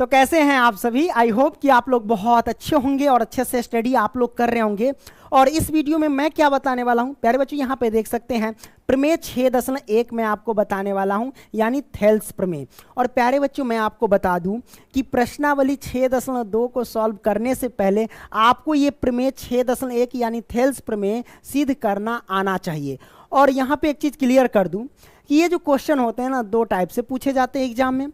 तो कैसे हैं आप सभी। आई होप कि आप लोग बहुत अच्छे होंगे और अच्छे से स्टडी आप लोग कर रहे होंगे। और इस वीडियो में मैं क्या बताने वाला हूं प्यारे बच्चों, यहाँ पे देख सकते हैं प्रमेय 6.1 मैं आपको बताने वाला हूं, यानी थेल्स प्रमेय। और प्यारे बच्चों मैं आपको बता दूं कि प्रश्नावली 6.2 को सॉल्व करने से पहले आपको ये प्रमेय 6.1 यानी थेल्स प्रमेय सिद्ध करना आना चाहिए। और यहाँ पे एक चीज़ क्लियर कर दूं कि ये जो क्वेश्चन होते हैं ना, दो टाइप से पूछे जाते हैं एग्जाम में।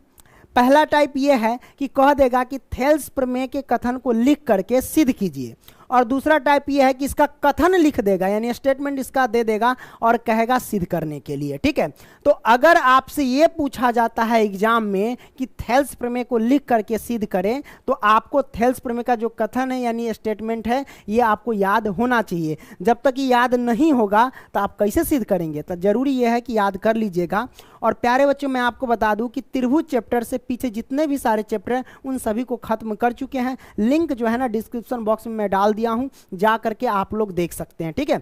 पहला टाइप ये है कि कह देगा कि थेल्स प्रमेय के कथन को लिख करके सिद्ध कीजिए, और दूसरा टाइप ये है कि इसका कथन लिख देगा, यानी स्टेटमेंट इसका दे देगा और कहेगा सिद्ध करने के लिए। ठीक है, तो अगर आपसे ये पूछा जाता है एग्जाम में कि थेल्स प्रमेय को लिख करके सिद्ध करें, तो आपको थेल्स प्रमेय का जो कथन है यानी स्टेटमेंट है ये आपको याद होना चाहिए। जब तक ये याद नहीं होगा तो आप कैसे सिद्ध करेंगे, तो जरूरी यह है कि याद कर लीजिएगा। और प्यारे बच्चों मैं आपको बता दूं कि त्रिभुज चैप्टर से पीछे जितने भी सारे चैप्टर हैं उन सभी को खत्म कर चुके हैं। लिंक जो है ना डिस्क्रिप्शन बॉक्स में मैं डाल दिया हूं, जा करके आप लोग देख सकते हैं। ठीक है,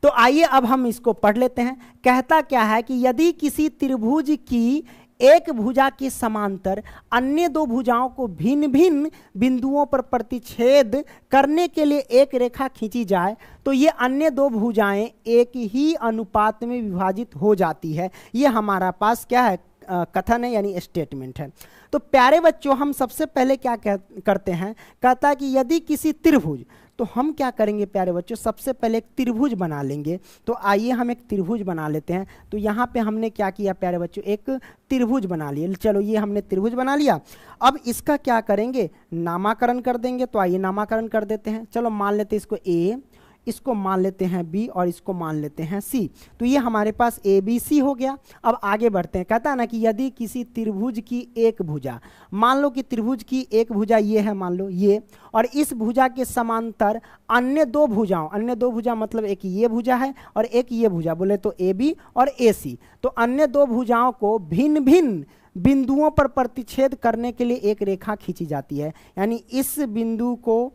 तो आइए अब हम इसको पढ़ लेते हैं। कहता क्या है कि यदि किसी त्रिभुज की एक भुजा के समांतर अन्य दो भुजाओं को भिन्न भिन्न बिंदुओं पर प्रतिच्छेद करने के लिए एक रेखा खींची जाए तो ये अन्य दो भुजाएं एक ही अनुपात में विभाजित हो जाती है। ये हमारा पास क्या है, कथन है यानी स्टेटमेंट है। तो प्यारे बच्चों हम सबसे पहले क्या करते हैं, कहता है कि यदि किसी त्रिभुज, तो हम क्या करेंगे प्यारे बच्चों, सबसे पहले एक त्रिभुज बना लेंगे। तो आइए हम एक त्रिभुज बना लेते हैं। तो यहाँ पे हमने क्या किया प्यारे बच्चों, एक त्रिभुज बना लिया। चलो ये हमने त्रिभुज बना लिया। अब इसका क्या करेंगे, नामाकरण कर देंगे। तो आइए नामाकरण कर देते हैं। चलो मान लेते हैं इसको ए, इसको मान लेते हैं बी और इसको मान लेते हैं सी। तो ये हमारे पास ए बी सी हो गया। अब आगे बढ़ते हैं। कहता है ना कि यदि किसी त्रिभुज की एक भुजा, मान लो कि त्रिभुज की एक भुजा ये है, मान लो ये, और इस भुजा के समांतर अन्य दो भुजाओं, अन्य दो भुजा मतलब एक ये भुजा है और एक ये भुजा, बोले तो ए बी और ए सी, तो अन्य दो भुजाओं को भिन्न भिन्न बिंदुओं पर प्रतिच्छेद करने के लिए एक रेखा खींची जाती है। यानी इस बिंदु को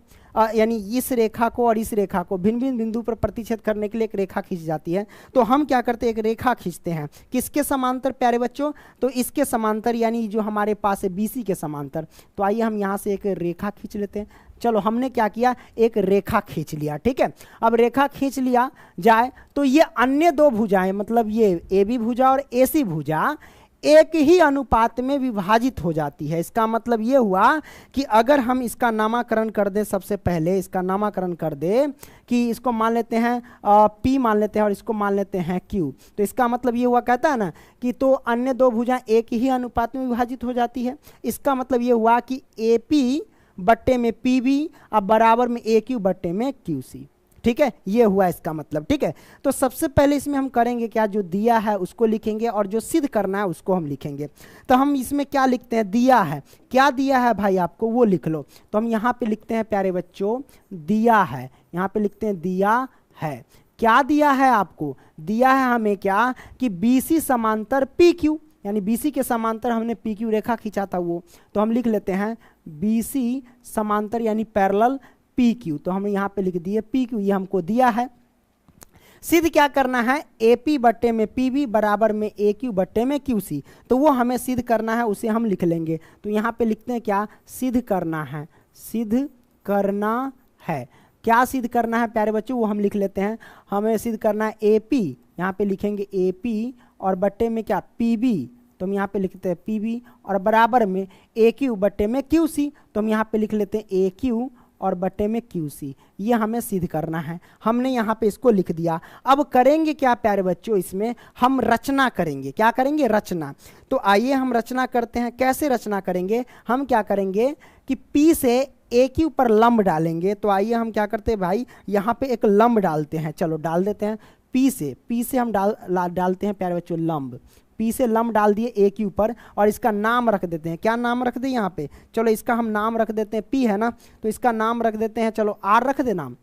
यानी इस रेखा को और इस रेखा को भिन्न भिन्न बिंदु पर प्रतिच्छेद करने के लिए एक रेखा खींची जाती है। तो हम क्या करते हैं, एक रेखा खींचते हैं। किसके समांतर प्यारे बच्चों, तो इसके समांतर, यानी जो हमारे पास है बीसी के समांतर। तो आइए हम यहाँ से एक रेखा खींच लेते हैं। चलो हमने क्या किया, एक रेखा खींच लिया। ठीक है, अब रेखा खींच लिया जाए तो ये अन्य दो भुजाएं, मतलब ये ए बी भुजा और ए सी भुजा एक ही अनुपात में विभाजित हो जाती है। इसका मतलब ये हुआ कि अगर हम इसका नामाकरण कर दें, सबसे पहले इसका नामाकरण कर दें कि इसको मान लेते हैं P मान लेते हैं और इसको मान लेते हैं Q, तो इसका मतलब ये हुआ, कहता है ना कि तो अन्य दो भुजाएं एक ही अनुपात में विभाजित हो जाती है। इसका मतलब ये हुआ कि AP बट्टे में PB अब बराबर में AQ बट्टे में QC। ठीक है, ये हुआ इसका मतलब। ठीक है, तो सबसे पहले इसमें हम करेंगे क्या, जो दिया है उसको लिखेंगे और जो सिद्ध करना है उसको हम लिखेंगे। तो हम इसमें क्या लिखते हैं, दिया है, क्या दिया है भाई आपको वो लिख लो। तो हम यहाँ पे लिखते हैं प्यारे बच्चों दिया है, यहाँ पे लिखते हैं दिया है। क्या दिया है आपको, दिया है हमें क्या कि BC समांतर PQ, यानी BC के समांतर हमने PQ रेखा खींचा था वो, तो हम लिख लेते हैं BC समांतर यानी पैरेलल PQ। तो हमने यहाँ पे लिख दिए PQ, ये हमको दिया है। सिद्ध क्या करना है, AP बट्टे में PB बराबर में AQ बट्टे में QC, तो वो हमें सिद्ध करना है, उसे हम लिख लेंगे। तो यहाँ पे लिखते हैं क्या, सिद्ध करना है, सिद्ध करना है। क्या सिद्ध करना है प्यारे बच्चों, वो हम लिख लेते हैं। हमें सिद्ध करना है AP, यहाँ पे लिखेंगे AP और बट्टे में क्या PB, तो हम यहाँ पे लिखते हैं PB और बराबर में AQ बट्टे में QC, तो हम यहाँ पे लिख लेते हैं AQ और बट्टे में QC। ये हमें सिद्ध करना है, हमने यहाँ पे इसको लिख दिया। अब करेंगे क्या प्यारे बच्चों, इसमें हम रचना करेंगे। क्या करेंगे, रचना। तो आइए हम रचना करते हैं। कैसे रचना करेंगे, हम क्या करेंगे कि P से AQ पर लंब डालेंगे। तो आइए हम क्या करते हैं भाई, यहाँ पे एक लंब डालते हैं। चलो डाल देते हैं, P से हम डालते हैं प्यारे बच्चों लंब। P से लंब डाल दिए AQ पर और इसका नाम रख देते हैं। क्या नाम रख दें यहाँ पे, चलो इसका हम नाम रख देते हैं, P है ना, तो इसका नाम रख देते हैं, चलो R रख दे नाम,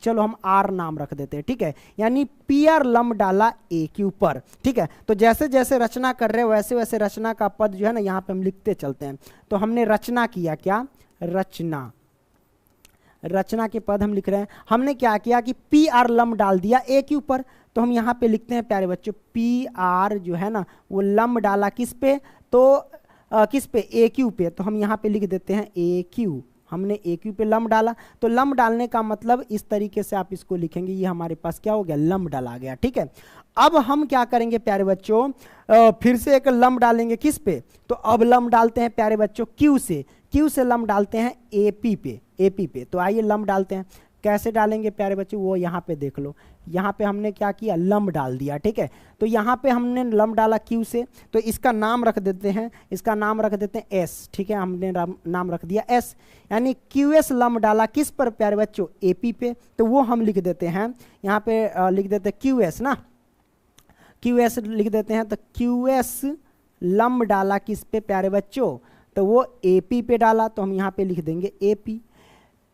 चलो हम R नाम रख देते हैं। ठीक है, यानी PR लंब डाला AQ पर। ठीक है, तो जैसे जैसे रचना कर रहे हैं वैसे वैसे रचना का पद जो है ना यहाँ पे हम लिखते चलते हैं। तो हमने रचना किया, क्या रचना, रचना के पद हम लिख रहे हैं। हमने क्या किया कि PR लंब डाल दिया AQ पर, तो हम यहाँ पे लिखते हैं प्यारे बच्चों PR जो है ना वो लंब डाला किस पे, तो किस पे, ए क्यू पे, तो हम यहाँ पे लिख देते हैं ए क्यू। हमने ए क्यू पे लंब डाला, तो लंब डालने का मतलब इस तरीके से आप इसको लिखेंगे, ये हमारे पास क्या हो गया, लंब डाला गया। ठीक है, अब हम क्या करेंगे प्यारे बच्चों, फिर से एक लंब डालेंगे किस पे, तो अब लंब डालते हैं प्यारे बच्चों क्यू से, क्यू से लंब डालते हैं एपी पे, एपी पे। तो आइए लंब डालते हैं, कैसे डालेंगे प्यारे बच्चों, वो यहाँ पे देख लो, यहाँ पे हमने क्या किया, लंब डाल दिया। ठीक है, तो यहाँ पे हमने लंब डाला क्यू से, तो इसका नाम रख देते हैं, इसका नाम रख देते हैं एस। ठीक है, हमने नाम रख दिया एस, यानी क्यू एस लंब डाला किस पर प्यारे बच्चों, एपी पे, तो वो हम लिख देते हैं यहाँ पे, लिख देते हैं क्यू एस ना, क्यू एस लिख देते हैं। तो क्यू एस लंब डाला किस पे प्यारे बच्चों, तो वो एपी पे डाला, तो हम यहाँ पे लिख देंगे एपी।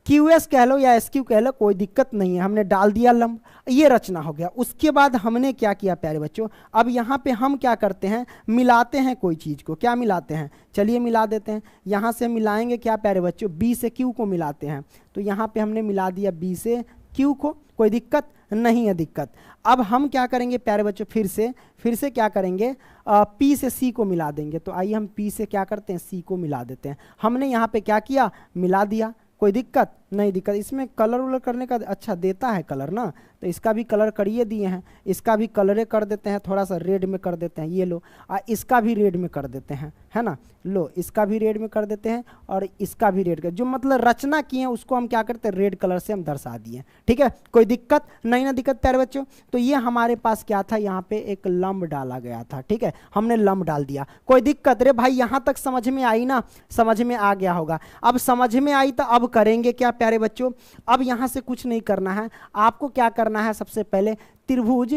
क्यू एस कह लो या एस क्यू कह लो, कोई दिक्कत नहीं है, हमने डाल दिया लंब, ये रचना हो गया। उसके बाद हमने क्या किया प्यारे बच्चों, अब यहाँ पे हम क्या करते हैं, मिलाते हैं कोई चीज़ को, क्या मिलाते हैं, चलिए मिला देते हैं। यहाँ से मिलाएंगे क्या प्यारे बच्चों, बी से क्यू को मिलाते हैं, तो यहाँ पे हमने मिला दिया बी से क्यू को, कोई दिक्कत नहीं है दिक्कत। अब हम क्या करेंगे प्यारे बच्चों, फिर से क्या करेंगे, पी से सी को मिला देंगे। तो आइए हम पी से क्या करते हैं, सी को मिला देते हैं। हमने यहाँ पे क्या किया, मिला दिया, कोई दिक्कत नहीं दिक्कत। इसमें कलर वलर करने का अच्छा देता है कलर ना, तो इसका भी कलर करिए दिए हैं, इसका भी कलरे कर देते हैं, थोड़ा सा रेड में कर देते हैं, ये लो, इसका भी रेड में कर देते हैं, है ना, लो इसका भी रेड में कर देते हैं और इसका भी रेड कर, जो मतलब रचना किए हैं उसको हम क्या करते हैं, रेड कलर से हम दर्शा दिए। ठीक है, कोई दिक्कत नहीं ना दिक्कत प्यारे बच्चों। तो ये हमारे पास क्या था, यहाँ पे एक लंब डाला गया था। ठीक है, हमने लंब डाल दिया, कोई दिक्कत रे भाई, यहाँ तक समझ में आई ना, समझ में आ गया होगा। अब समझ में आई तो अब करेंगे क्या प्यारे बच्चों, अब यहाँ से कुछ नहीं करना है, आपको क्या करना है, सबसे पहले त्रिभुज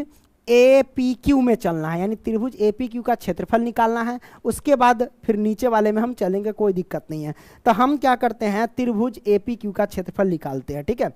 ए पी क्यू में चलना है, यानी त्रिभुज ए पी क्यू का क्षेत्रफल निकालना है। उसके बाद फिर नीचे वाले में हम चलेंगे, कोई दिक्कत नहीं है। तो हम क्या करते हैं, त्रिभुज ए पी क्यू का क्षेत्रफल निकालते हैं। ठीक है,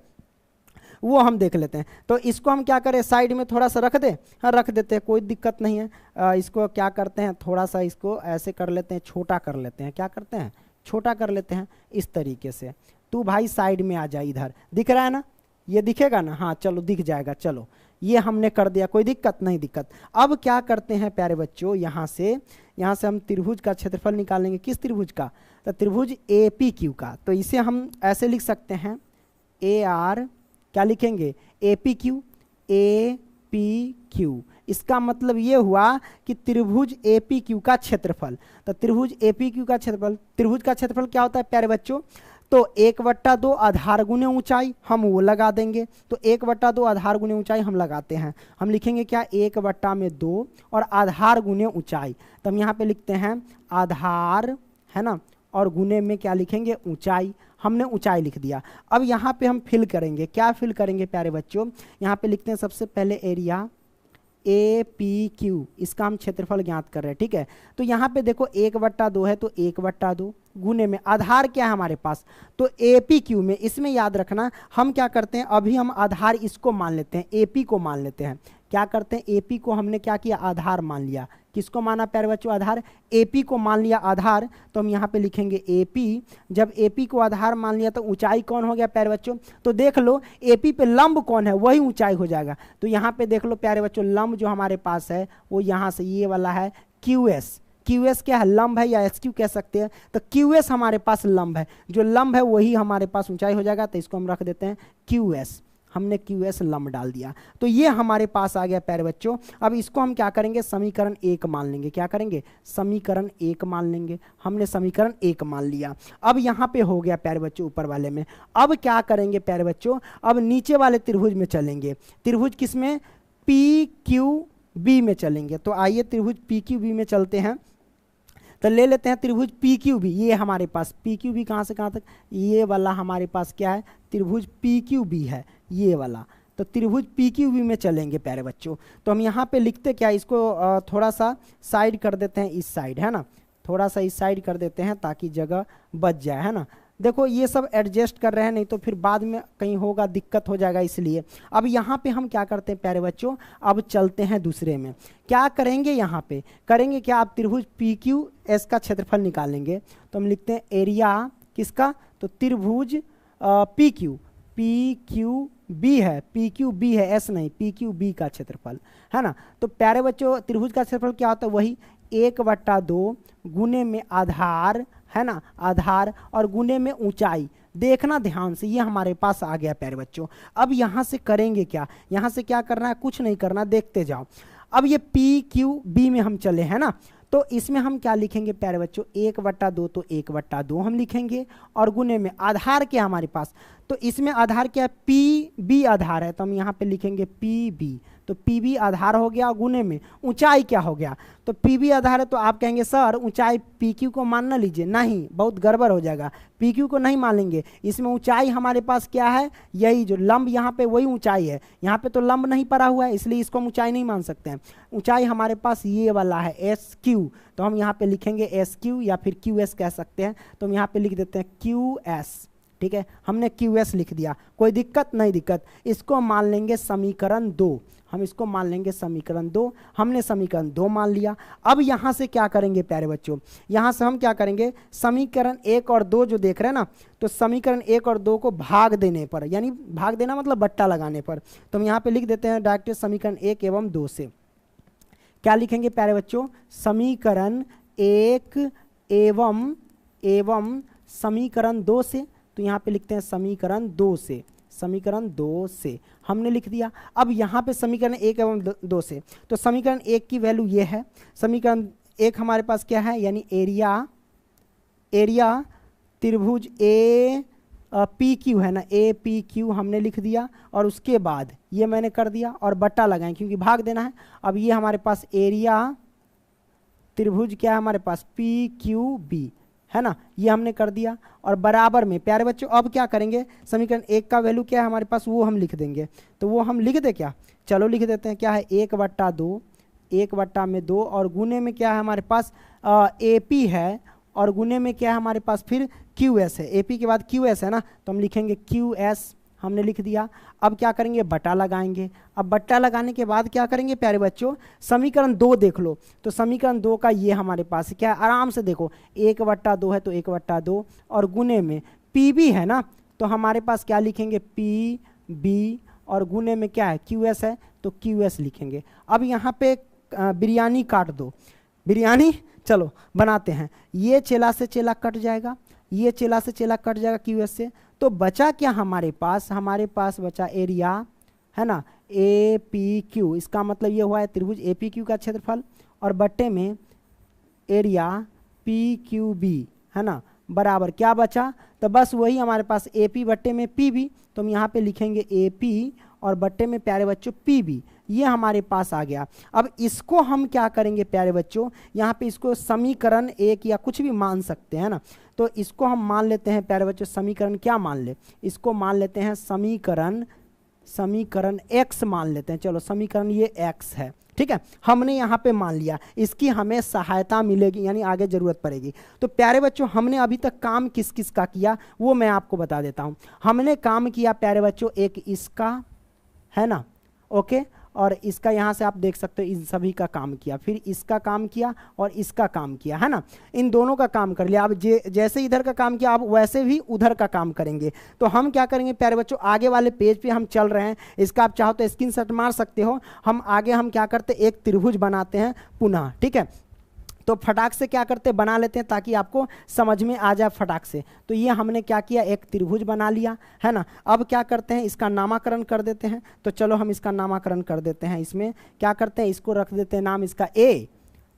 वो हम देख लेते हैं। तो इसको हम क्या करें, साइड में थोड़ा सा रख दें, हाँ रख देते हैं, कोई दिक्कत नहीं है। इसको क्या करते हैं, थोड़ा सा इसको ऐसे कर लेते हैं, छोटा कर लेते हैं, क्या करते हैं, छोटा कर लेते हैं इस तरीके से। तू भाई साइड में आ जाए, इधर दिख रहा है ना, ये दिखेगा ना, हाँ चलो दिख जाएगा, चलो ये हमने कर दिया, कोई दिक्कत नहीं दिक्कत। अब क्या करते हैं प्यारे बच्चों, यहाँ से हम त्रिभुज का क्षेत्रफल निकालेंगे, किस त्रिभुज का, तो त्रिभुज ए पी क्यू का। तो इसे हम ऐसे लिख सकते हैं, ए आर क्या लिखेंगे, A P Q, A P Q. इसका मतलब ये हुआ कि त्रिभुज ए पी क्यू का क्षेत्रफल, तो त्रिभुज ए पी क्यू का क्षेत्रफल, त्रिभुज का क्षेत्रफल क्या होता है प्यारे बच्चों, तो 1/2 आधार गुने ऊंचाई, हम वो लगा देंगे। तो 1/2 आधार गुने ऊंचाई हम लगाते हैं, हम लिखेंगे क्या, 1/2 और आधार गुने ऊंचाई। तो हम यहाँ पे लिखते हैं आधार, है ना, और गुने में क्या लिखेंगे, ऊंचाई, हमने ऊंचाई लिख दिया। अब यहाँ पे हम फिल करेंगे, क्या फिल करेंगे प्यारे बच्चों, यहाँ पे लिखते हैं सबसे पहले एरिया ए पी क्यू, इसका हम क्षेत्रफल ज्ञात कर रहे हैं। ठीक है, तो यहाँ पे देखो 1/2 है, तो 1/2 गुने में आधार क्या है हमारे पास, तो ए पी क्यू में, इसमें याद रखना हम क्या करते हैं, अभी हम आधार इसको मान लेते हैं, ए पी को मान लेते हैं। क्या करते हैं, ए पी को हमने क्या किया, आधार मान लिया। किसको माना प्यारे बच्चों, आधार, ए पी को मान लिया आधार। तो हम यहाँ पे लिखेंगे ए पी, जब ए पी को आधार मान लिया तो ऊंचाई कौन हो गया प्यारे बच्चों, तो देख लो ए पी पे लंब कौन है, वही ऊंचाई हो जाएगा। तो यहाँ पे देख लो प्यारे बच्चों, लंब जो हमारे पास है वो यहाँ से ये वाला है क्यू एस। क्यू एस क्या है, लंब है, या एस क्यू कह सकते हैं। तो क्यू एस हमारे पास लंब है, जो लंब है वही हमारे पास ऊंचाई हो जाएगा। तो इसको हम रख देते हैं क्यू एस, हमने क्यू एस लंब डाल दिया। तो ये हमारे पास आ गया प्यारे बच्चों। अब इसको हम क्या करेंगे, समीकरण 1 मान लेंगे, क्या करेंगे, समीकरण 1 मान लेंगे। हमने समीकरण 1 मान लिया। अब यहाँ पे हो गया प्यारे बच्चों ऊपर वाले में। अब क्या करेंगे प्यारे बच्चों, अब नीचे वाले त्रिभुज में चलेंगे। त्रिभुज किसमें, पी क्यू बी में चलेंगे। तो आइए त्रिभुज पी क्यू बी में चलते हैं। तो ले लेते हैं त्रिभुज पी क्यू बी, ये हमारे पास पी क्यू बी कहाँ से कहाँ तक, ये वाला हमारे पास क्या है, त्रिभुज पी क्यू बी है, ये वाला। तो त्रिभुज पी क्यू बी में चलेंगे प्यारे बच्चों। तो हम यहाँ पे लिखते क्या, इसको थोड़ा सा साइड कर देते हैं, इस साइड, है ना, थोड़ा सा इस साइड कर देते हैं ताकि जगह बच जाए, है ना। देखो ये सब एडजस्ट कर रहे हैं, नहीं तो फिर बाद में कहीं होगा दिक्कत हो जाएगा, इसलिए। अब यहाँ पे हम क्या करते हैं प्यारे बच्चों, अब चलते हैं दूसरे में। क्या करेंगे, यहाँ पे करेंगे क्या, आप त्रिभुज पी क्यू एस का क्षेत्रफल निकालेंगे। तो हम लिखते हैं एरिया किसका, तो त्रिभुज पी क्यू बी है, पी क्यू बी है, एस नहीं, पी क्यू बी का क्षेत्रफल, है ना। तो प्यारे बच्चों त्रिभुज का क्षेत्रफल क्या होता है, वही 1/2 गुने में आधार, है ना, आधार और गुने में ऊंचाई। देखना ध्यान से, ये हमारे पास आ गया प्यारे बच्चों। अब यहाँ से करेंगे क्या, यहाँ से क्या करना है, कुछ नहीं करना, देखते जाओ। अब ये पी क्यू बी में हम चले हैं ना, तो इसमें हम क्या लिखेंगे प्यारे बच्चों, 1/2 तो 1/2 हम लिखेंगे और गुने में आधार क्या हमारे पास, तो इसमें आधार क्या है, पी बी आधार है, तो हम यहाँ पे लिखेंगे पी बी। तो पी बी आधार हो गया, गुने में ऊंचाई क्या हो गया, तो पी बी आधार है, तो आप कहेंगे सर ऊंचाई पी क्यू को मान ना लीजिए, नहीं, बहुत गड़बड़ हो जाएगा, पी क्यू को नहीं मान लेंगे। इसमें ऊंचाई हमारे पास क्या है, यही जो लंब यहाँ पे वही ऊंचाई है, यहाँ पे तो लंब नहीं पड़ा हुआ है, इसलिए इसको हम ऊंचाई नहीं मान सकते हैं। ऊंचाई हमारे पास ये वाला है एस क्यू, तो हम यहाँ पे लिखेंगे एस क्यू या फिर क्यू एस कह सकते हैं, तो हम यहाँ पे लिख देते हैं क्यू एस। ठीक है, हमने क्यू एस लिख दिया, कोई दिक्कत नहीं, दिक्कत। इसको मान लेंगे समीकरण 2, हम इसको मान लेंगे समीकरण 2, हमने समीकरण 2 मान लिया। अब यहाँ से क्या करेंगे प्यारे बच्चों, यहाँ से हम क्या करेंगे, समीकरण 1 और 2 जो देख रहे हैं ना, तो समीकरण 1 और 2 को भाग देने पर, यानी भाग देना मतलब बट्टा लगाने पर, तो हम यहाँ पे लिख देते हैं डायरेक्ट समीकरण 1 एवं 2 से। क्या लिखेंगे प्यारे बच्चों, समीकरण 1 एवं समीकरण 2 से, तो यहाँ पे लिखते हैं समीकरण 2 से, समीकरण 2 से हमने लिख दिया। अब यहाँ पे समीकरण 1 एवं 2 से, तो समीकरण 1 की वैल्यू ये है, समीकरण 1 हमारे पास क्या है, यानी एरिया त्रिभुज ए पी क्यू है ना, ए पी क्यू हमने लिख दिया, और उसके बाद ये मैंने कर दिया और बट्टा लगाएं क्योंकि भाग देना है। अब ये हमारे पास एरिया त्रिभुज क्या है हमारे पास, पी क्यू बी है ना, ये हमने कर दिया, और बराबर में प्यारे बच्चों अब क्या करेंगे, समीकरण 1 का वैल्यू क्या है हमारे पास, वो हम लिख देंगे, तो वो हम लिख दे क्या, चलो लिख देते हैं, क्या है 1/2, 1/2 और गुने में क्या है हमारे पास ए पी है, और गुने में क्या है हमारे पास फिर क्यू एस है, ए पी के बाद क्यू एस है ना, तो हम लिखेंगे क्यू एस, हमने लिख दिया। अब क्या करेंगे, बट्टा लगाएंगे। अब बट्टा लगाने के बाद क्या करेंगे प्यारे बच्चों, समीकरण 2 देख लो, तो समीकरण 2 का ये हमारे पास क्या है, आराम से देखो, 1/2 है तो 1/2 और गुने में पी बी है ना, तो हमारे पास क्या लिखेंगे, पी बी, और गुने में क्या है क्यू एस है, तो क्यू एस लिखेंगे। अब यहाँ पे बिरयानी काट दो, बिरयानी चलो बनाते हैं, ये चेला से चेला कट जाएगा, ये चेला से चेला कट जाएगा क्यू एस से, तो बचा क्या हमारे पास बचा एरिया है ना, ए पी क्यू, इसका मतलब ये हुआ है त्रिभुज ए पी क्यू का क्षेत्रफल, और बट्टे में एरिया पी क्यू बी है ना, बराबर क्या बचा, तो बस वही हमारे पास ए पी बट्टे में पी बी, तो हम यहाँ पे लिखेंगे ए पी और बट्टे में प्यारे बच्चों पी बी, ये हमारे पास आ गया। अब इसको हम क्या करेंगे प्यारे बच्चों, यहाँ पे इसको समीकरण 1 या कुछ भी मान सकते हैं ना, तो इसको हम मान लेते हैं प्यारे बच्चों, समीकरण क्या मान ले, इसको मान लेते हैं समीकरण x मान लेते हैं, चलो समीकरण ये x है, ठीक है, हमने यहाँ पे मान लिया, इसकी हमें सहायता मिलेगी, यानी आगे जरूरत पड़ेगी। तो प्यारे बच्चों हमने अभी तक काम किस किस का किया वो मैं आपको बता देता हूँ। हमने काम किया प्यारे बच्चों एक इसका है ना, ओके, और इसका यहाँ से आप देख सकते हो इन सभी का काम किया, फिर इसका काम किया और इसका काम किया है ना, इन दोनों का काम कर लिया। अब जैसे इधर का काम किया आप वैसे भी उधर का काम करेंगे। तो हम क्या करेंगे प्यारे बच्चों, आगे वाले पेज पे हम चल रहे हैं, इसका आप चाहो तो स्क्रीनशॉट मार सकते हो। हम आगे हम क्या करते हैं, एक त्रिभुज बनाते हैं पुनः, ठीक है, तो फटाक से क्या करते बना लेते हैं ताकि आपको समझ में आ जाए फटाक से। तो ये हमने क्या किया, एक त्रिभुज बना लिया है ना। अब क्या करते हैं, इसका नामकरण कर देते हैं, तो चलो हम इसका नामकरण कर देते हैं। इसमें क्या करते हैं, इसको रख देते हैं नाम इसका ए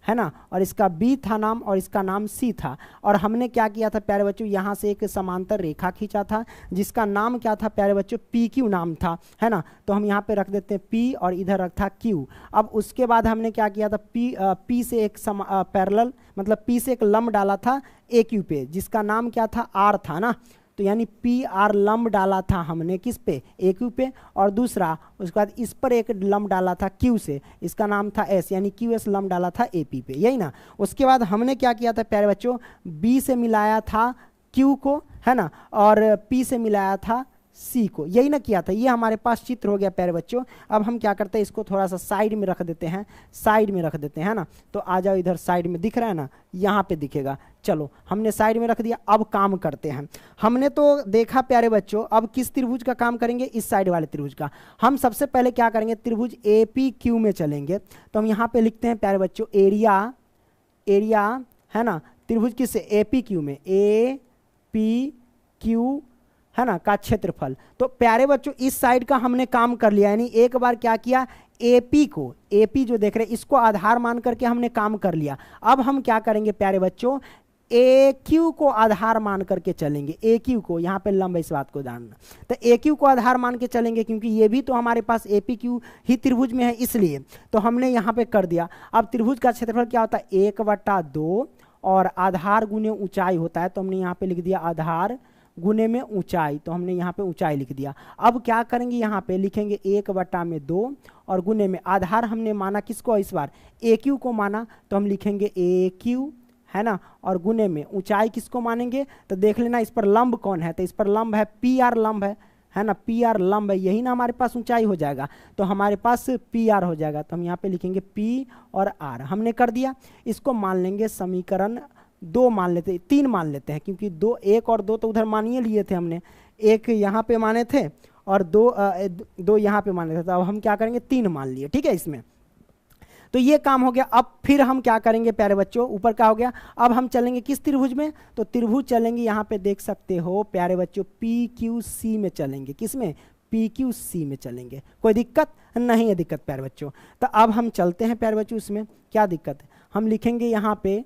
है ना, और इसका बी था नाम और इसका नाम सी था। और हमने क्या किया था प्यारे बच्चों, यहाँ से एक समांतर रेखा खींचा था जिसका नाम क्या था प्यारे बच्चों, पी क्यू नाम था है ना। तो हम यहाँ पे रख देते हैं पी और इधर रखा क्यू। अब उसके बाद हमने क्या किया था, पी से एक पैरेलल मतलब पी से एक लंब डाला था ए क्यू पे, जिसका नाम क्या था, आर था ना। तो यानी पी आर लंब डाला था हमने किस पे, ए क्यू पे, और दूसरा उसके बाद इस पर एक लंब डाला था क्यू से, इसका नाम था एस, यानी क्यू एस लंब डाला था ए पी पे, यही ना। उसके बाद हमने क्या किया था प्यारे बच्चों, बी से मिलाया था क्यू को है ना, और पी से मिलाया था सी को, यही ना किया था। ये हमारे पास चित्र हो गया प्यारे बच्चों। अब हम क्या करते हैं, इसको थोड़ा सा साइड में रख देते हैं, साइड में रख देते हैं ना। तो आ जाओ इधर, साइड में दिख रहा है ना, यहाँ पे दिखेगा। चलो हमने साइड में रख दिया, अब काम करते हैं। हमने तो देखा प्यारे बच्चों, अब किस त्रिभुज का काम करेंगे, इस साइड वाले त्रिभुज का। हम सबसे पहले क्या करेंगे, त्रिभुज ए पी क्यू में चलेंगे। तो हम यहाँ पे लिखते हैं प्यारे बच्चों, एरिया एरिया है ना त्रिभुज किससे APQ में, APQ है ना का क्षेत्रफल। तो प्यारे बच्चों इस साइड का हमने काम कर लिया, यानी एक बार क्या किया AP को, AP जो देख रहे हैं इसको आधार मान करके हमने काम कर लिया। अब हम क्या करेंगे प्यारे बच्चों, AQ को आधार मान करके चलेंगे, AQ को, यहाँ पे लंब है इस बात को जानना, तो AQ को आधार मान के चलेंगे क्योंकि ये भी तो हमारे पास APQ ही त्रिभुज में है, इसलिए तो हमने यहाँ पे कर दिया। अब त्रिभुज का क्षेत्रफल क्या होता है 1/2 और आधार गुने ऊंचाई होता है, तो हमने यहाँ पे लिख दिया आधार गुने में ऊंचाई, तो हमने यहाँ पे ऊंचाई लिख दिया। अब क्या करेंगे यहाँ पे लिखेंगे 1/2 और गुने में आधार हमने माना किसको, इस बार AQ को माना, तो हम लिखेंगे AQ है ना, और गुने में ऊंचाई किसको मानेंगे, तो देख लेना इस पर लंब कौन है, तो इस पर लंब है PR लंब है ना, PR लंब है, यही ना हमारे पास ऊंचाई हो जाएगा, तो हमारे पास PR हो जाएगा, तो हम यहाँ पे लिखेंगे P और R हमने कर दिया। इसको मान लेंगे समीकरण 2 मान लेते, 3 मान लेते हैं क्योंकि 1 और 2 तो उधर मानिए लिए थे हमने, 1 यहाँ पे माने थे और 2 यहाँ पे माने थे, तो अब हम क्या करेंगे 3 मान लिए, ठीक है इसमें। तो ये काम हो गया। अब फिर हम क्या करेंगे प्यारे बच्चों, ऊपर का हो गया, अब हम चलेंगे किस त्रिभुज में, तो त्रिभुज चलेंगे यहाँ पे देख सकते हो प्यारे बच्चों PQC में चलेंगे, किसमें PQC में चलेंगे, कोई दिक्कत नहीं है, दिक्कत प्यारे बच्चों। तो अब हम चलते हैं प्यारे बच्चों, इसमें क्या दिक्कत है, हम लिखेंगे यहाँ पे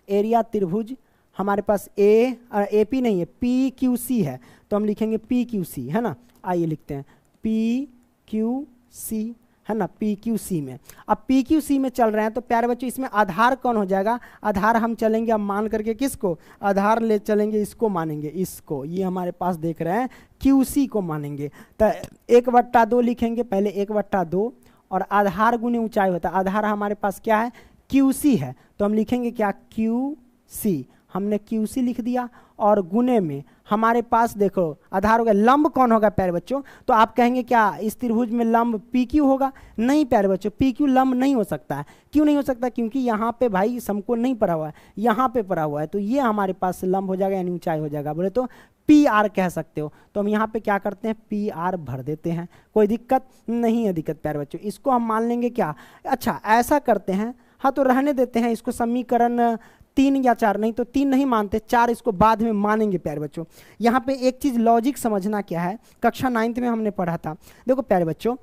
एरिया त्रिभुज हमारे पास AP नहीं है PQC है, तो हम लिखेंगे PQC है ना, आइए लिखते हैं PQC है ना, PQC में। अब PQC में चल रहे हैं तो प्यारे बच्चों इसमें आधार कौन हो जाएगा, आधार हम चलेंगे अब मान करके किसको, आधार ले चलेंगे इसको मानेंगे, इसको, ये हमारे पास देख रहे हैं QC को मानेंगे, तो 1/2 लिखेंगे पहले 1/2 और आधार गुने ऊंचाई होता है, आधार हमारे पास क्या है QC है, तो हम लिखेंगे क्या QC, हमने QC लिख दिया और गुने में हमारे पास देखो आधार हो गया, लंब कौन होगा प्यारे बच्चों, तो आप कहेंगे क्या इस त्रिभुज में लंब PQ होगा, नहीं प्यारे बच्चों PQ लंब नहीं हो सकता है, क्यों नहीं हो सकता, क्योंकि यहाँ पे भाई समकोण नहीं पड़ा हुआ है, यहाँ पे पड़ा हुआ है, तो ये हमारे पास लंब हो जाएगा यानी ऊंचाई हो जाएगा, बोले तो PR कह सकते हो। तो हम यहाँ पे क्या करते हैं PR भर देते हैं, कोई दिक्कत नहीं है, दिक्कत प्यारे बच्चों। इसको हम मान लेंगे क्या, अच्छा ऐसा करते हैं, हाँ तो रहने देते हैं इसको, समीकरण 3 या 4, नहीं तो 3 नहीं मानते, 4 इसको बाद में मानेंगे प्यारे बच्चों। यहाँ पे एक चीज लॉजिक समझना क्या है, कक्षा 9th में हमने पढ़ा था, देखो प्यारे बच्चों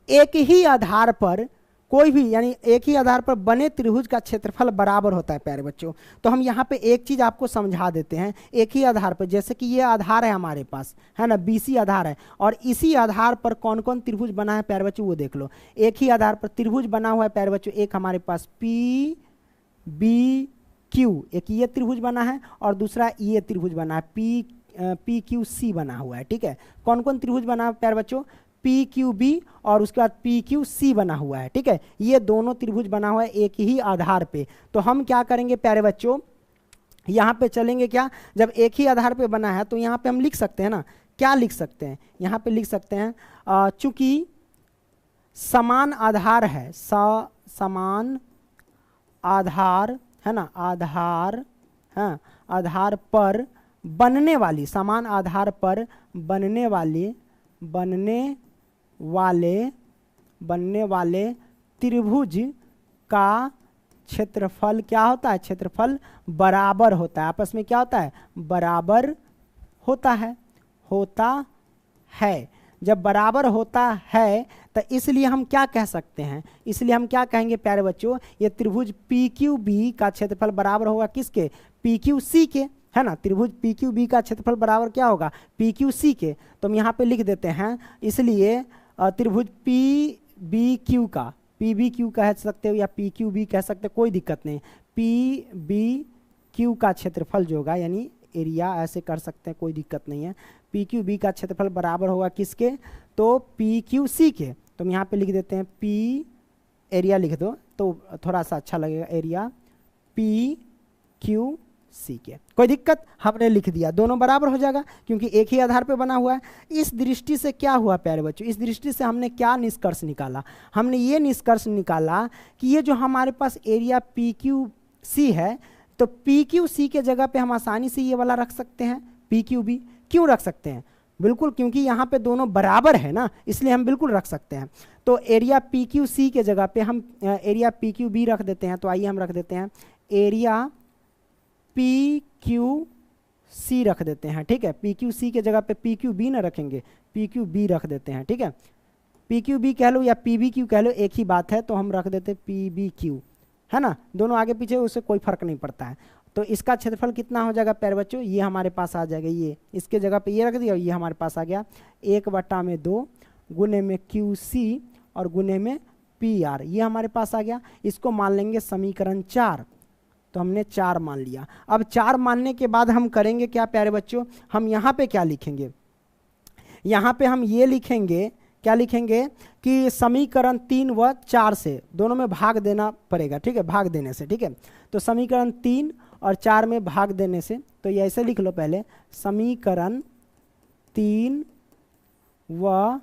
एक ही आधार पर कोई भी यानी एक ही आधार पर बने त्रिभुज का क्षेत्रफल बराबर होता है प्यारे बच्चों। तो हम यहाँ पे एक चीज आपको समझा देते हैं, एक ही आधार पर, जैसे कि ये आधार है हमारे पास है ना, BC आधार है, और इसी आधार पर कौन कौन त्रिभुज बना है प्यारे बच्चों वो देख लो। एक ही आधार पर त्रिभुज बना हुआ है प्यारे बच्चों, एक हमारे पास PBQ, एक ये त्रिभुज बना है और दूसरा ये त्रिभुज बना है PQC बना हुआ है, ठीक है। कौन कौन त्रिभुज बना है प्यारे बच्चों, PQB और उसके बाद PQC बना हुआ है, ठीक है। ये दोनों त्रिभुज बना हुआ है एक ही आधार पे। तो हम क्या करेंगे प्यारे बच्चों, यहाँ पे चलेंगे क्या, जब एक ही आधार पे बना है तो यहाँ पे हम लिख सकते हैं ना, क्या लिख सकते हैं, यहाँ पे लिख सकते हैं चूंकि समान आधार है, समान आधार है ना, आधार है, आधार पर बनने वाली, समान आधार पर बनने वाले त्रिभुज का क्षेत्रफल क्या होता है, क्षेत्रफल बराबर होता है, आपस में क्या होता है, बराबर होता है। जब बराबर होता है तो इसलिए हम क्या कह सकते हैं, इसलिए हम क्या कहेंगे प्यारे बच्चों, ये त्रिभुज PQB का क्षेत्रफल बराबर होगा किसके, PQC के, है ना। त्रिभुज PQB का क्षेत्रफल बराबर क्या होगा, PQC के। तो हम यहाँ पे लिख देते हैं, इसलिए त्रिभुज PBQ कह सकते हो या PQB कह सकते हो, कोई दिक्कत नहीं। PBQ का क्षेत्रफल जो होगा यानी एरिया ऐसे कर सकते हैं, कोई दिक्कत नहीं है। PQB का क्षेत्रफल बराबर होगा किसके, तो PQC के। तो हम यहाँ पे लिख देते हैं P, एरिया लिख दो तो थोड़ा सा अच्छा लगेगा, एरिया PQC के, कोई दिक्कत, हमने लिख दिया, दोनों बराबर हो जाएगा क्योंकि एक ही आधार पे बना हुआ है। इस दृष्टि से क्या हुआ प्यारे बच्चों, इस दृष्टि से हमने क्या निष्कर्ष निकाला, हमने ये निष्कर्ष निकाला कि ये जो हमारे पास एरिया PQC है, तो PQC के जगह पे हम आसानी से ये वाला रख सकते हैं PQB। क्यों रख सकते हैं, बिल्कुल, क्योंकि यहाँ पे दोनों बराबर है ना, इसलिए हम बिल्कुल रख सकते हैं। तो एरिया पी क्यू सी के जगह पे हम एरिया पी क्यू बी रख देते हैं। तो आइए हम रख देते हैं एरिया पी क्यू सी रख देते हैं, ठीक है। पी क्यू सी के जगह पे पी क्यू बी ना रखेंगे, पी क्यू बी रख देते हैं, ठीक है। पी क्यू बी कह लो या पी बी क्यू कह लो, एक ही बात है, तो हम रख देते पी बी क्यू, है ना। दोनों आगे पीछे, उससे कोई फर्क नहीं पड़ता है। तो इसका क्षेत्रफल कितना हो जाएगा प्यारे बच्चों, ये हमारे पास आ जाएगा, ये इसके जगह पे ये रख दिया, ये हमारे पास आ गया 1/2 गुने में क्यू सी और गुने में पी आर, ये हमारे पास आ गया। इसको मान लेंगे समीकरण 4, तो हमने 4 मान लिया। अब 4 मानने के बाद हम करेंगे क्या प्यारे बच्चों, हम यहाँ पे क्या लिखेंगे, यहाँ पे हम ये लिखेंगे, क्या लिखेंगे कि समीकरण 3 व 4 से दोनों में भाग देना पड़ेगा, ठीक है, भाग देने से, ठीक है। तो समीकरण 3 और 4 में भाग देने से, तो ये ऐसे लिख लो पहले, समीकरण 3 व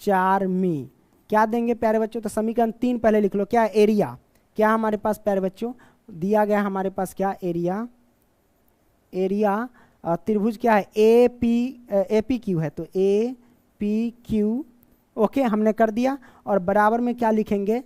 4 में क्या देंगे प्यारे बच्चों, तो समीकरण 3 पहले लिख लो, क्या एरिया, क्या हमारे पास प्यारे बच्चों दिया गया हमारे पास, क्या एरिया, एरिया त्रिभुज क्या है ए पी क्यू है, तो ए पी क्यू, ओके हमने कर दिया। और बराबर में क्या लिखेंगे,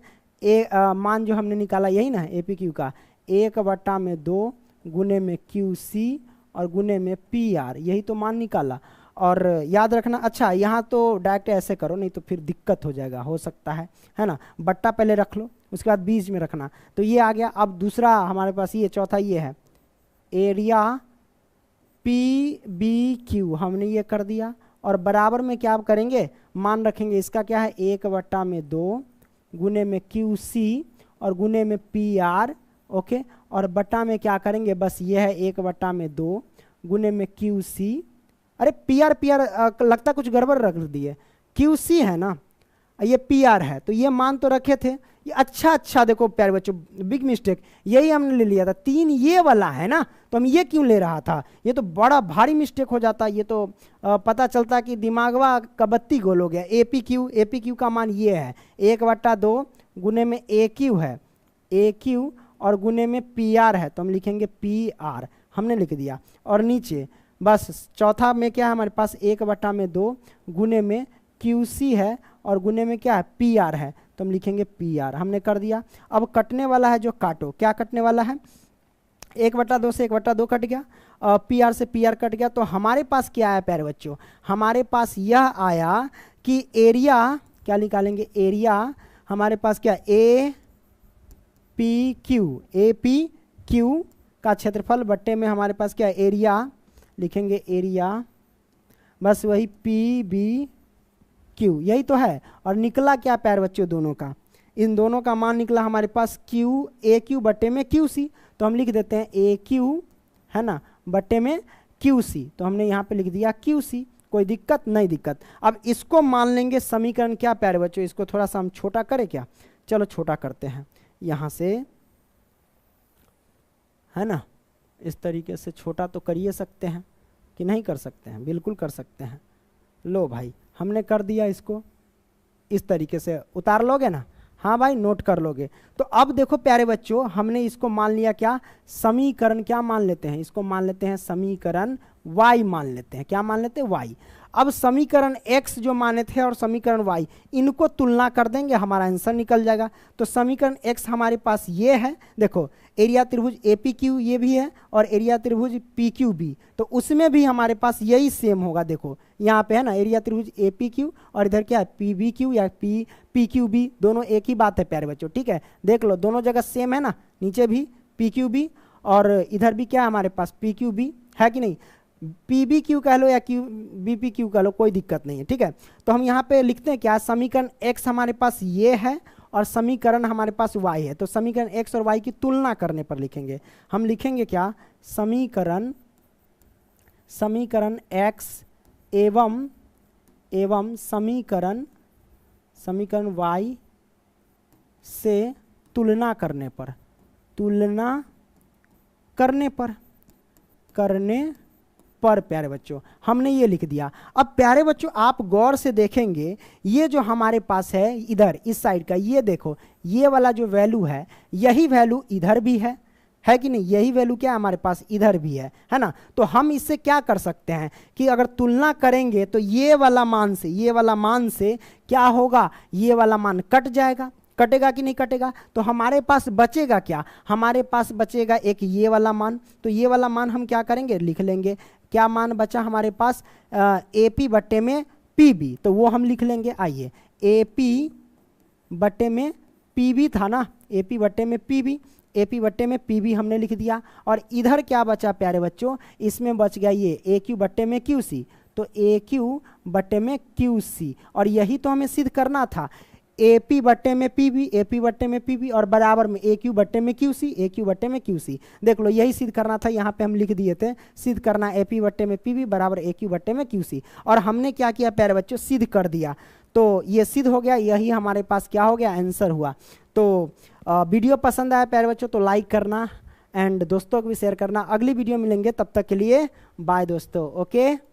मान जो हमने निकाला यही ना ए पी क्यू का, 1/2 गुने में क्यू सी और गुने में पी आर, यही तो मान निकाला। और याद रखना, अच्छा यहाँ तो डायरेक्ट ऐसे करो, नहीं तो फिर दिक्कत हो जाएगा, हो सकता है ना। बट्टा पहले रख लो, उसके बाद बीच में रखना, तो ये आ गया। अब दूसरा हमारे पास ये चौथा ये है एरिया पी बी क्यू, हमने ये कर दिया। और बराबर में क्या आप करेंगे, मान रखेंगे, इसका क्या है 1/2 गुने में क्यू सी और गुने में पी आर, ओके। और बट्टा में क्या करेंगे, बस ये है 1/2 गुने में क्यू सी, अरे पी आर लगता कुछ गड़बड़ रख दिए, क्यू सी है ना, ये पी आर है, तो ये मान तो रखे थे ये। अच्छा देखो प्यारे बच्चों, बिग मिस्टेक, यही हमने ले लिया था, 3 ये वाला है ना, तो हम ये क्यों ले रहा था, ये तो बड़ा भारी मिस्टेक हो जाता। ये तो पता चलता कि दिमागवा का बत्ती गोल हो गया। ए पी क्यू का मान ये है 1/2 गुने में ए क्यू है, ए क्यू और गुने में पी आर है, तो हम लिखेंगे पी आर, हमने लिख दिया। और नीचे बस चौथा में क्या है हमारे पास 1/2 गुने में क्यू सी है और गुने में क्या है पी आर है, तो हम लिखेंगे पी आर, हमने कर दिया। अब कटने वाला है जो काटो, क्या कटने वाला है, 1/2 से 1/2 कट गया, पी आर से पी आर कट गया। तो हमारे पास क्या है प्यारे बच्चों, हमारे पास यह आया कि एरिया, क्या निकालेंगे एरिया हमारे पास क्या ए पी क्यू का क्षेत्रफल बट्टे में हमारे पास क्या एरिया, लिखेंगे एरिया, बस वही पी बी क्यू, यही तो है। और निकला क्या प्यारे बच्चों, दोनों का, इन दोनों का मान निकला हमारे पास क्यू ए क्यू बट्टे में क्यू सी, तो हम लिख देते हैं ए क्यू, है ना, बट्टे में क्यू सी, तो हमने यहाँ पे लिख दिया क्यू सी, कोई दिक्कत नहीं दिक्कत। अब इसको मान लेंगे समीकरण क्या प्यारे बच्चों, इसको थोड़ा सा हम छोटा करें क्या, चलो छोटा करते हैं यहाँ से, है ना, इस तरीके से छोटा तो करिए सकते हैं कि नहीं कर सकते हैं, बिल्कुल कर सकते हैं। लो भाई हमने कर दिया, इसको इस तरीके से उतार लोगे ना, हाँ भाई नोट कर लोगे। तो अब देखो प्यारे बच्चों, हमने इसको मान लिया क्या, समीकरण क्या मान लेते हैं, इसको मान लेते हैं समीकरण y मान लेते हैं, क्या मान लेते हैं y। अब समीकरण x जो माने थे और समीकरण y, इनको तुलना कर देंगे, हमारा आंसर निकल जाएगा। तो समीकरण x हमारे पास ये है, देखो एरिया त्रिभुज APQ ये भी है और एरिया त्रिभुज PQB, तो उसमें भी हमारे पास यही सेम होगा। देखो यहाँ पे है ना एरिया त्रिभुज APQ और इधर क्या है PBQ या PQB, दोनों एक ही बात है प्यारे बच्चों, ठीक है। देख लो दोनों जगह सेम है ना, नीचे भी PQB और इधर भी क्या है हमारे पास PQB, है कि नहीं। PBQ कह लो या BPQ कह लो, कोई दिक्कत नहीं है, ठीक है। तो हम यहाँ पे लिखते हैं क्या, समीकरण x हमारे पास ये है और समीकरण हमारे पास y है। तो समीकरण x और y की तुलना करने पर लिखेंगे, हम लिखेंगे क्या, समीकरण x एवं समीकरण y से तुलना करने पर प्यारे बच्चों हमने ये लिख दिया। अब प्यारे बच्चों आप गौर से देखेंगे, ये जो हमारे पास है इधर इस साइड का, ये देखो ये वाला जो वैल्यू है, यही वैल्यू इधर भी है, है कि नहीं, यही वैल्यू क्या है हमारे पास इधर भी है ना। तो हम इससे क्या कर सकते हैं कि अगर तुलना करेंगे तो ये वाला मान से ये वाला मान से क्या होगा, ये वाला मान कट जाएगा, कटेगा कि नहीं कटेगा। तो हमारे पास बचेगा क्या, हमारे पास बचेगा एक ये वाला मान। तो ये वाला मान हम क्या करेंगे, लिख लेंगे। क्या मान बचा हमारे पास, AP बट्टे में PB, तो वो हम लिख लेंगे। आइए, AP बट्टे में PB था ना, AP बट्टे में PB, AP बट्टे में PB हमने लिख दिया। और इधर क्या बचा प्यारे बच्चों, इसमें बच गया ये AQ बट्टे में QC, तो AQ बट्टे में QC। और यही तो हमें सिद्ध करना था, AP बट्टे में PB, AP बट्टे में PB और बराबर में AQ बट्टे में QC, AQ बट्टे में QC। देख लो, यही सिद्ध करना था, यहाँ पे हम लिख दिए थे, सिद्ध करना AP बट्टे में PB बराबर AQ बट्टे में QC। और हमने क्या किया प्यारे बच्चों, सिद्ध कर दिया। तो ये सिद्ध हो गया, यही हमारे पास क्या हो गया, आंसर हुआ। तो वीडियो पसंद आया प्यारे बच्चों तो लाइक करना एंड दोस्तों को भी शेयर करना। अगली वीडियो मिलेंगे, तब तक के लिए बाय दोस्तों, ओके।